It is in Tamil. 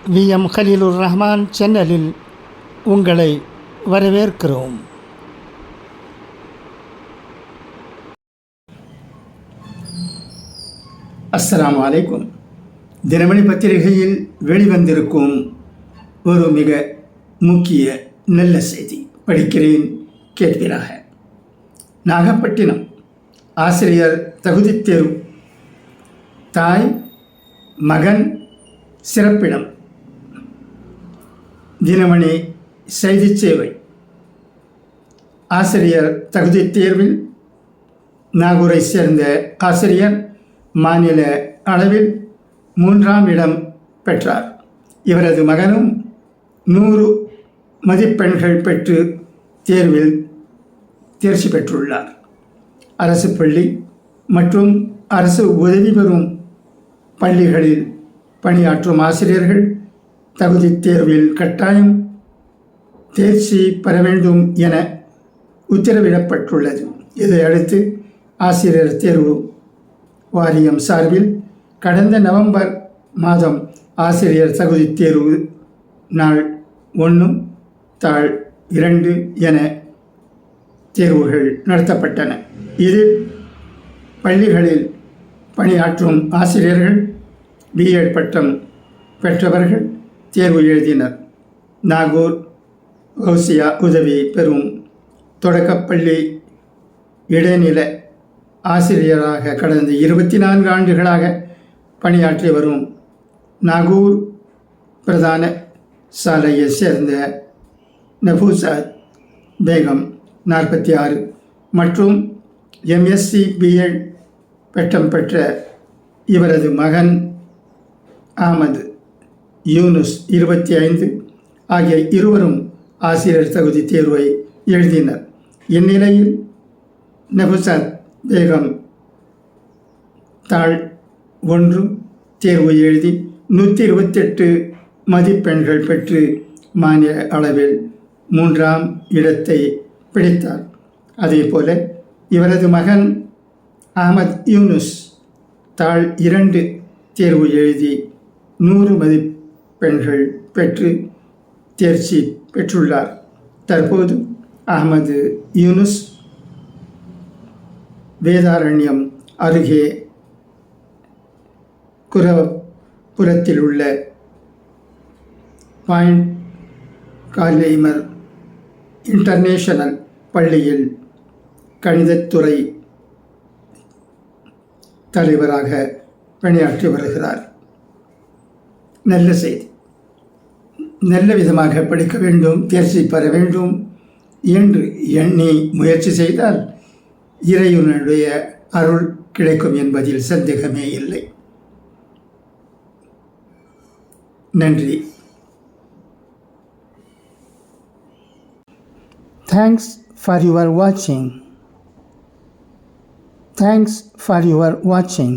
VM கலீலுர் ரஹ்மான் சேனலில் உங்களை வரவேற்கிறோம். அஸ்ஸலாமு அலைக்கும். தினமணி பத்திரிகையில் வெளிவந்திருக்கும் ஒரு மிக முக்கிய நல்ல செய்தி படிக்கிறேன், கேட்பீராக. நாகப்பட்டினம் ஆசிரியர் தகுதித் தேர்வு, தாய் மகன் சிறப்பிடம். தினமணி செய்தி சேவை. ஆசிரியர் தகுதித் தேர்வில் நாகூரை சேர்ந்த ஆசிரியர் மாநில அளவில் 3ஆம் இடம் பெற்றார். இவரது மகனும் 100 மதிப்பெண்கள் பெற்று தேர்வில் தேர்ச்சி பெற்றுள்ளார். அரசு பள்ளி மற்றும் அரசு உதவி பெறும் பள்ளிகளில் பணியாற்றும் ஆசிரியர்கள் தகுதித் தேர்வில் கட்டாயம் தேர்ச்சி பெற வேண்டும் என உத்தரவிடப்பட்டுள்ளது. இதையடுத்து ஆசிரியர் தேர்வு வாரியம் சார்பில் கடந்த நவம்பர் மாதம் ஆசிரியர் தகுதித் தேர்வு நாள் 1, தாள் 2 என தேர்வுகள் நடத்தப்பட்டன. இதில் பள்ளிகளில் பணியாற்றும் ஆசிரியர்கள், B.Ed பட்டம் பெற்றவர்கள் தேர்வு எழுதினர். நாகூர் கௌசியா உதவி பெறும் தொடக்கப்பள்ளி இடைநில ஆசிரியராக கடந்த 24 ஆண்டுகளாக பணியாற்றி வரும் நாகூர் பிரதான சாலையை சேர்ந்த நஃபூசா பேகம் 46 மற்றும் MSc B.Ed பட்டம் பெற்ற இவரது மகன் அஹ்மத் யூனுஸ் 25 ஆகிய இருவரும் ஆசிரியர் தகுதி தேர்வை எழுதினர். இந்நிலையில் நஃபூசாத் பேகம் தாள் 1 தேர்வு எழுதி 128 மதிப்பெண்கள் பெற்று மாநில அளவில் 3ஆம் இடத்தை பிடித்தார். அதேபோல இவரது மகன் அஹ்மத் யூனுஸ் தாள் 2 தேர்வு எழுதி 100 மதிப்பெண்கள் பெற்று தேர்ச்சி பெற்றுள்ளார். தற்போது அஹ்மத் யூனுஸ் வேதாரண்யம் அருகே குரவபுரத்தில் உள்ள பாயிண்ட் காலேமர் இன்டர்நேஷனல் பள்ளியில் கணிதத்துறை தலைவராக பணியாற்றி வருகிறார். நல்ல செய்தி. நல்ல விதமாக படிக்க வேண்டும், தேர்ச்சி பெற வேண்டும் என்று எண்ணி முயற்சி செய்தால் இறைவனுடைய அருள் கிடைக்கும் என்பதில் சந்தேகமே இல்லை. நன்றி. Thanks for your watching.